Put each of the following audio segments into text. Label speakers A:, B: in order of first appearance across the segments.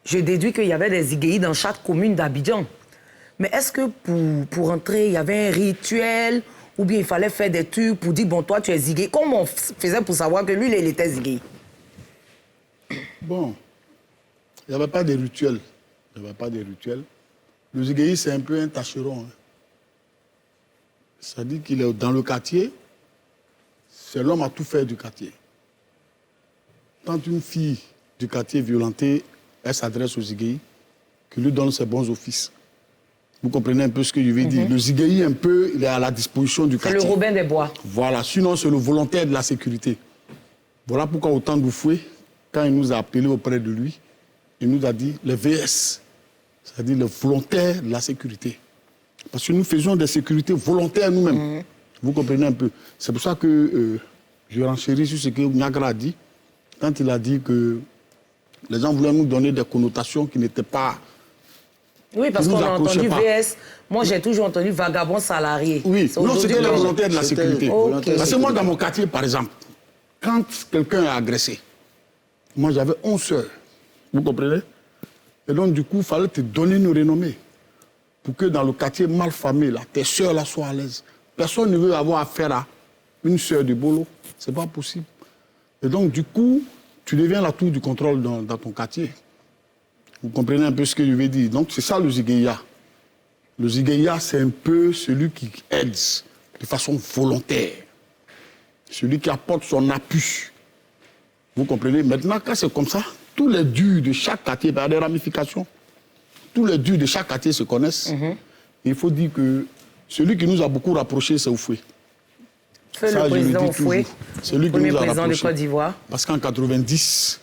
A: je déduis qu'il y avait des Ziguéi dans chaque commune d'Abidjan. Mais est-ce que pour entrer, il y avait un rituel ou bien il fallait faire des trucs pour dire, bon, toi, tu es Ziguéi? Comment on faisait pour savoir que lui, il était Ziguéi?
B: Bon, il n'y avait pas de rituel. Il n'y avait pas de rituel. Le Ziguéi, c'est un peu un tâcheron. Hein. C'est-à-dire qu'il est dans le quartier, c'est l'homme à tout faire du quartier. Quand une fille du quartier est violentée, elle s'adresse au Ziguéi, qui lui donne ses bons offices. Vous comprenez un peu ce que je veux dire. Le Ziguéi, un peu, il est à la disposition du quartier.
A: C'est le Robin des Bois.
B: Voilà, sinon c'est le volontaire de la sécurité. Voilà pourquoi au temps d'Oufoué, quand il nous a appelés auprès de lui, il nous a dit les VS, c'est-à-dire les volontaires de la sécurité. Parce que nous faisions des sécurités volontaires nous-mêmes. Vous comprenez un peu. C'est pour ça que je renchéris sur ce que Niagara a dit, quand il a dit que les gens voulaient nous donner des connotations qui n'étaient pas...
A: Oui, parce qu'on a entendu VS. Moi, j'ai toujours entendu vagabond salarié.
B: Oui, non, c'était les volontaires de la sécurité.
A: Okay.
B: Parce que moi, dans mon quartier, par exemple, quand quelqu'un est agressé, moi, j'avais 11 sœurs. Vous comprenez? Et donc, du coup, il fallait te donner une renommée pour que dans le quartier mal famé, là, tes sœurs là, soient à l'aise. Personne ne veut avoir affaire à une sœur de Bolo. Ce n'est pas possible. Et donc, du coup, tu deviens la tour du contrôle dans ton quartier. Vous comprenez un peu ce que je veux dire. Donc, c'est ça le Ziguéia. Le Ziguéia, c'est un peu celui qui aide de façon volontaire. Celui qui apporte son appui. Vous comprenez? Maintenant, quand c'est comme ça, tous les durs de chaque quartier, il y a des ramifications. Tous les durs de chaque quartier se connaissent. Il faut dire que celui qui nous a beaucoup rapprochés, c'est Oufoué.
A: C'est le président Oufoué,
B: celui qui
A: premier
B: nous a
A: président de
B: rapprochés.
A: Côte d'Ivoire.
B: Parce qu'en 90,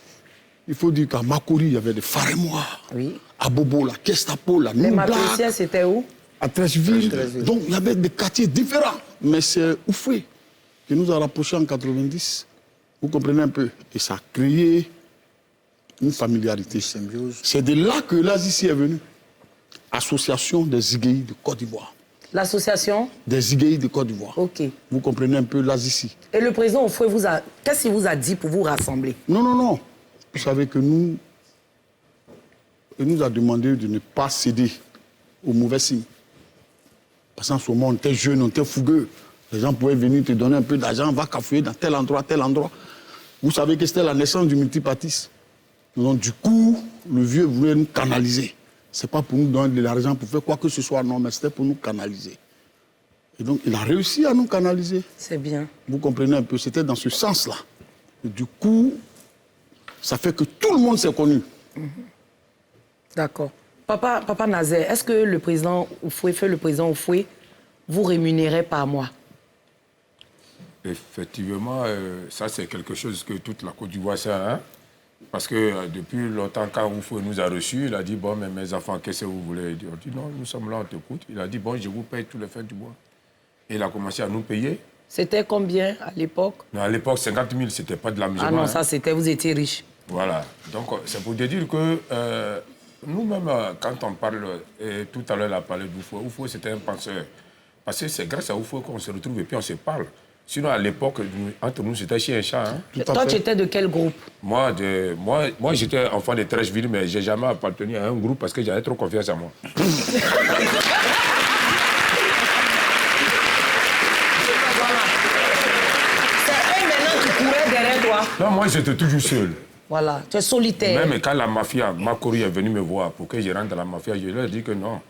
B: il faut dire qu'à Makori, il y avait des Farémois.
A: Oui.
B: À Bobo, la Kestapo, la
A: Les
B: Noudak.
A: Mapléciens, c'était où?
B: À Trècheville. Donc, il y avait des quartiers différents. Mais c'est Oufoué qui nous a rapprochés en 90. Vous comprenez un peu? Et ça a créé une familiarité. C'est de là que l'Azizi est venue. Association des Ziguéi de Côte d'Ivoire.
A: L'association?
B: Des Ziguéi de Côte d'Ivoire.
A: OK.
B: Vous comprenez un peu l'Azizi.
A: Et le président Oufoué qu'est-ce qu'il vous a dit pour vous rassembler?
B: Non, non, non. Vous savez que il nous a demandé de ne pas céder aux mauvais signes. Parce qu'en ce moment, on était jeune, on était fougueux. Les gens pouvaient venir te donner un peu d'argent, va cafouiller dans tel endroit, tel endroit. Vous savez que c'était la naissance du multipartisme. Donc, du coup, le vieux voulait nous canaliser. Ce n'est pas pour nous donner de l'argent pour faire quoi que ce soit, non, mais c'était pour nous canaliser. Et donc, il a réussi à nous canaliser.
A: C'est bien.
B: Vous comprenez un peu, c'était dans ce sens-là. Et du coup, ça fait que tout le monde s'est connu.
A: D'accord. Papa Nazer, est-ce que le président Oufoué, vous rémunérait par mois?
C: Effectivement, ça c'est quelque chose que toute la Côte d'Ivoire sait. Hein? Parce que depuis longtemps, quand Oufoué nous a reçus, il a dit, bon, mais mes enfants, qu'est-ce que vous voulez? On dit, non, nous sommes là, on t'écoute. Il a dit, bon, je vous paye tous les fins du mois. Et il a commencé à nous payer.
A: C'était combien à l'époque?
C: À l'époque, 50 000, c'était pas de l'amusement.
A: Ah non,
C: hein.
A: ça c'était, vous étiez riche.
C: Voilà. Donc, c'est pour te dire que nous-mêmes, quand on parle, et tout à l'heure, il a parlé d'Oufoué. Oufoué, c'était un penseur. Parce que c'est grâce à Oufoué qu'on se retrouve et puis on se parle. Sinon, à l'époque, entre nous, c'était chien et chat. Hein.
A: Toi, tu étais de quel groupe?
C: Moi, j'étais enfant de Trècheville, mais je n'ai jamais appartenu à un groupe parce que j'avais trop confiance en moi.
A: C'est eux maintenant qui couraient derrière toi.
C: Non, moi, j'étais toujours seul.
A: Voilà, tu es solitaire.
C: Même quand la mafia, Makori est venue me voir pour que je rentre dans la mafia, je leur ai dit que non.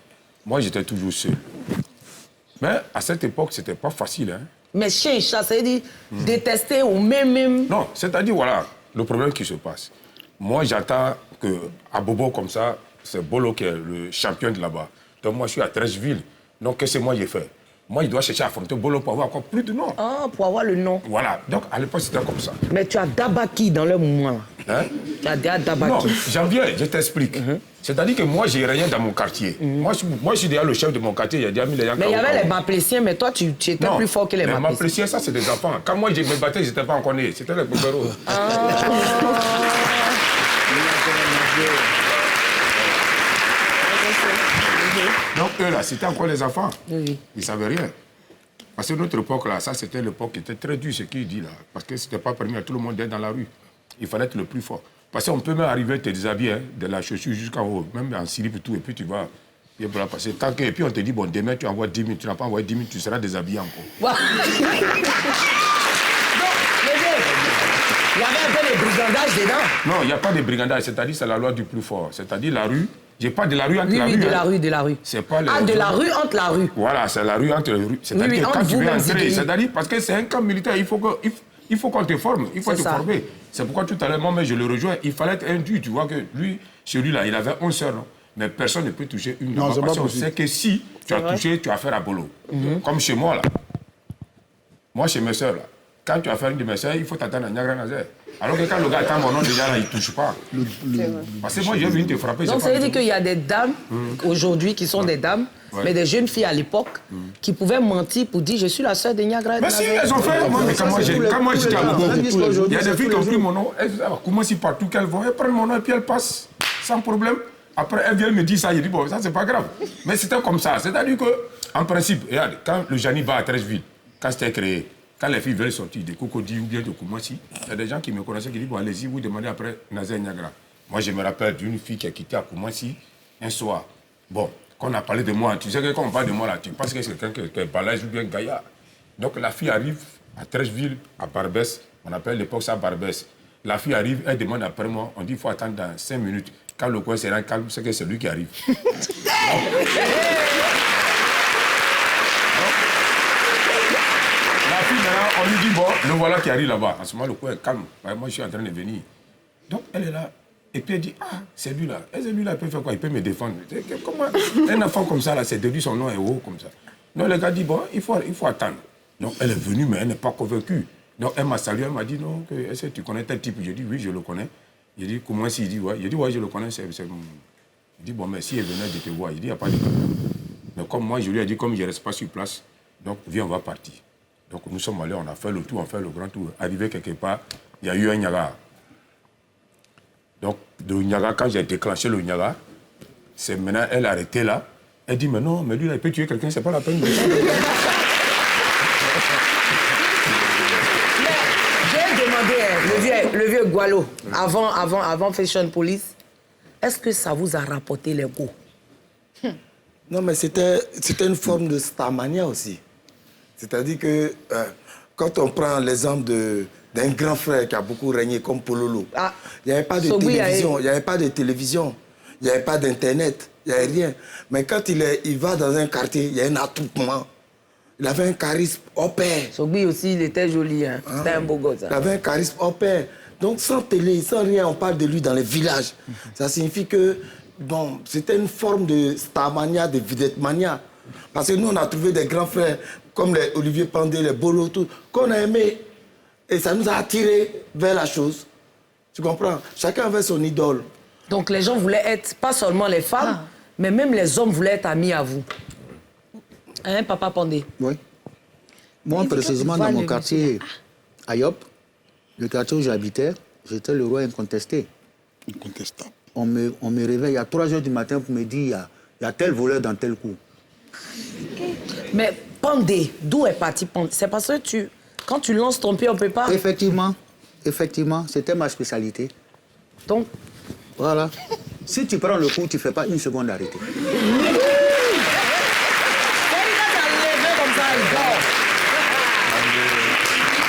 C: Moi, j'étais toujours seul. Mais à cette époque, ce n'était pas facile. Hein.
A: Mais chien et chat, ça veut dire détester ou même...
C: Non, c'est-à-dire, voilà, le problème qui se passe. Moi, j'attends qu'à Bobo, comme ça, c'est Bolo qui est le champion de là-bas. Donc, moi, je suis à Trècheville. Donc, qu'est-ce que moi j'ai fait? Moi, il doit chercher à affronter Bolo pour avoir encore plus de noms.
A: Ah, pour avoir le nom.
C: Voilà. Donc, à l'époque, c'était comme ça.
A: Mais tu as Dabaki dans le moment.
C: Hein?
A: Tu as déjà Dabaki.
C: Non, j'en viens, je t'explique. C'est-à-dire que moi, j'ai rien dans mon quartier. Moi, je suis déjà le chef de mon quartier. Il y a déjà mis les gens.
A: Mais il y avait les Mapléciens, mais toi, tu étais plus fort que les Mapléciens.
C: Les Mapléciens, ça, c'est des enfants. Quand moi, je me battais, ils n'étaient pas encore nés. C'était les Bobero. Donc, eux, là, c'était encore les enfants.
A: Oui.
C: Ils ne savaient rien. Parce que notre époque, là, ça, c'était l'époque qui était très dure, ce qu'il dit, là. Parce que ce n'était pas permis à tout le monde d'être dans la rue. Il fallait être le plus fort. Parce qu'on peut même arriver à te déshabiller hein, de la chaussure jusqu'en haut, même en slip et tout, et puis tu vas bien pour la passer. Tant que, et puis on te dit, bon, demain tu envoies 10 000, tu n'as pas envoyé 10 000, tu seras déshabillé encore.
A: Voilà. Il y avait un peu de brigandage dedans.
C: Non, il n'y a pas de brigandage, c'est-à-dire c'est la loi du plus fort. C'est-à-dire la rue, j'ai pas de la rue entre la rue.
A: Oui, de
C: hein.
A: la rue, de la rue.
C: C'est pas les...
A: Ah, de la rue entre la rue.
C: Voilà, c'est la rue entre les rues. C'est-à-dire
A: Oui,
C: que quand
A: entre
C: tu veux
A: vous-même,
C: entrer,
A: Zigué.
C: c'est-à-dire parce que c'est un camp militaire, il faut qu'on te forme, il faut
A: C'est
C: te
A: ça.
C: former. C'est pourquoi tout à l'heure, moi, mais je le rejoins, il fallait être induit. Tu vois que lui, celui-là, il avait 11 sœurs, non? Mais personne ne peut toucher une de
B: Non,
C: ma
B: c'est pas
C: passion.
B: possible.
C: C'est que si tu as touché, tu as affaire à Bolo. Comme chez moi, là. Moi, chez mes sœurs, là. Quand tu as affaire à une de mes sœurs, il faut t'attendre à Niagara Nazaire. Alors que quand le gars attend mon nom, déjà, là, il ne touche pas. Parce que moi, j'ai venu te frapper.
A: Donc, ça veut dire qu'il y a des dames, aujourd'hui, qui sont des dames,
C: Ouais.
A: mais des jeunes filles à l'époque, qui pouvaient mentir pour dire « Je suis la sœur de Niagara. »
C: Mais si, elles ont fait. Moi, mais quand moi, j'étais à Bobo, il y a des filles qui ont pris mon nom. Elles commencent partout qu'elles vont. Elles prennent mon nom et puis elles passent sans problème. Après, elles viennent me dire ça. Je dis, bon, ça, c'est pas grave. Mais c'était comme ça. C'est-à-dire que, en principe, regarde, quand le Jani va à Treichville, quand c'était créé, quand les filles veulent sortir de Cocody ou bien de Koumassi, il y a des gens qui me connaissaient qui disent, bon, allez-y, vous demandez après Nazaire Niagara. Moi, je me rappelle d'une fille qui a quitté à Koumassi un soir. Bon, quand on a parlé de moi, tu sais que quand on parle de moi là, tu penses que c'est quelqu'un qui est balèze ou bien gaillard. Donc la fille arrive à Treichville, à Barbès, on appelle l'époque ça Barbès. La fille arrive, elle demande après moi, on dit il faut attendre dans 5 minutes. Quand le coin sera calme, c'est que c'est lui qui arrive. La fille, maintenant, on lui dit, bon, le voilà qui arrive là-bas. En ce moment, le coin est calme. Ouais, moi, je suis en train de venir. Donc, elle est là. Et puis, elle dit, ah, c'est lui-là. Et c'est lui-là, il peut faire quoi? Il peut me défendre. Comment un enfant comme ça, là, c'est de lui son nom est haut comme ça. Donc, le gars dit, bon, il faut attendre. Donc, elle est venue, mais elle n'est pas convaincue. Donc, elle m'a salué, elle m'a dit, non, est-ce que tu connais tel type? Je dis, oui, je le connais. J'ai dit, comment s'il dit, ouais. Il dit, ouais, je le connais. Il dit, bon, mais si elle venait de te voir, il dit, il n'y a pas de problème. Mais comme moi, je lui ai dit, comme je ne reste pas sur place, donc, viens, on va partir. Donc, nous sommes allés, on a fait le tour, on a fait le grand tour. Arrivé quelque part, il y a eu un Niagara. Donc, de Niagara, quand j'ai déclenché le Niagara, c'est maintenant, elle a arrêté là. Elle dit, mais non, mais lui, là, il peut tuer quelqu'un, c'est pas la peine de...
A: J'ai demandé, le vieux Gualo, avant Fashion Police, est-ce que ça vous a rapporté les goûts?
D: Non, mais c'était une forme de starmania aussi. C'est-à-dire que quand on prend l'exemple d'un grand frère qui a beaucoup régné comme Pololo, il n'y avait pas de télévision, il n'y avait pas de télévision, il n'y avait pas d'internet, il n'y avait rien. Mais quand il va dans un quartier, il y a un attroupement. Il avait un charisme au pair.
A: Sogui aussi, il était joli, hein. C'était un beau gosse. Hein.
D: Il avait un charisme au pair. Donc sans télé, sans rien, on parle de lui dans les villages. Ça signifie que bon, c'était une forme de starmania, de vedette-mania. Parce que nous, on a trouvé des grands frères comme les Olivier Pandé, les Bolo, tout, qu'on a aimé. Et ça nous a attirés vers la chose. Tu comprends? Chacun avait son idole.
A: Donc les gens voulaient être, pas seulement les femmes, mais même les hommes voulaient être amis à vous. Hein, Papa Pandé?
E: Oui. Moi, précisément, dans mon quartier, à Yop, le quartier où j'habitais, j'étais le roi incontesté.
B: Incontestable.
E: On me réveille à 3 h du matin pour me dire il y a tel voleur dans tel coup.
A: Mais Pandé, d'où est parti Pandé? C'est parce que quand tu lances ton pied, on ne peut pas.
E: Effectivement, c'était ma spécialité.
A: Donc,
E: voilà. Si tu prends le coup, tu ne fais pas une seconde d'arrêter.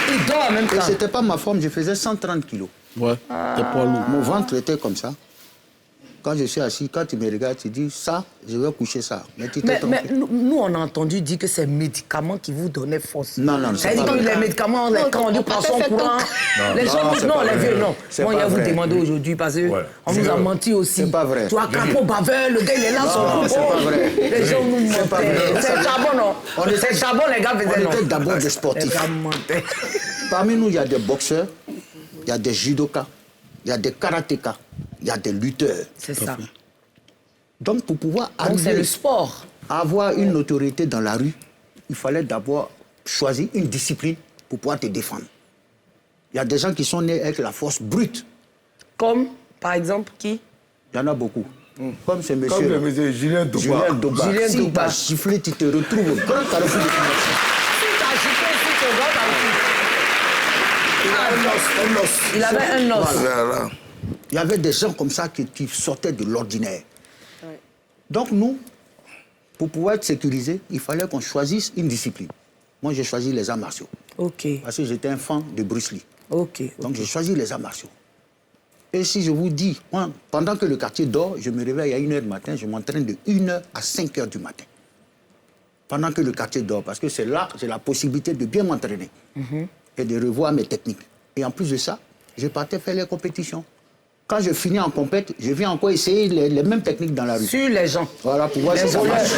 A: Il dort en même temps.
E: Et c'était pas ma forme, je faisais 130 kilos.
B: Ouais, t'es pas lourd.
E: Mon ventre était comme ça. Quand je suis assis, quand tu me regardes, tu dis ça, je vais coucher ça. Mais
A: nous, on a entendu dire que c'est les médicaments qui vous donnaient force.
E: Non, non,
A: ça veut dire que les médicaments, quand on dit prend son courant, les gens disent non, les vieux, non. Moi, il y a vous demander aujourd'hui parce qu'on nous a menti aussi.
E: C'est pas vrai.
A: Tu as capot baveur, le gars, il est là, son
E: Non, c'est pas vrai.
A: Les gens nous mentaient. C'est charbon, non? C'est charbon, les gars faisaient non.
E: On était d'abord des sportifs.
A: Les gars mentaient.
E: Parmi nous, il y a des boxeurs, il y a des judokas, il y a des karatékas, il y a des lutteurs.
A: C'est ça.
E: Donc, pour pouvoir
A: Donc, c'est
E: arriver
A: le sport.
E: à avoir une notoriété dans la rue, il fallait d'abord choisir une discipline pour pouvoir te défendre. Il y a des gens qui sont nés avec la force brute.
A: Comme, par exemple, qui?
E: Il y en a beaucoup. Comme ce monsieur.
D: Comme le monsieur Julien Douba.
E: Julien Douba.
A: Julien
E: Si
A: Douba.
E: tu as giflé, tu te retrouves au grand carrefour de Koumassi.
A: Si tu as agité, si tu vas
D: Il avait un os.
A: Il avait un os.
D: Voilà.
E: Il y avait des gens comme ça qui sortaient de l'ordinaire. Ouais. Donc nous, pour pouvoir être sécurisé, il fallait qu'on choisisse une discipline. Moi, j'ai choisi les arts martiaux.
A: Ok.
E: Parce que j'étais un fan de Bruce Lee.
A: Ok.
E: Donc j'ai choisi les arts martiaux. Et si je vous dis, moi, pendant que le quartier dort, je me réveille à 1h du matin, je m'entraîne de 1h à 5h du matin. Pendant que le quartier dort, parce que c'est là, j'ai la possibilité de bien m'entraîner et de revoir mes techniques. Et en plus de ça, je partais faire les compétitions. Quand je finis en compète, je viens encore essayer les mêmes techniques dans la rue.
A: Sur les gens.
E: Voilà, pour voir si ça marche.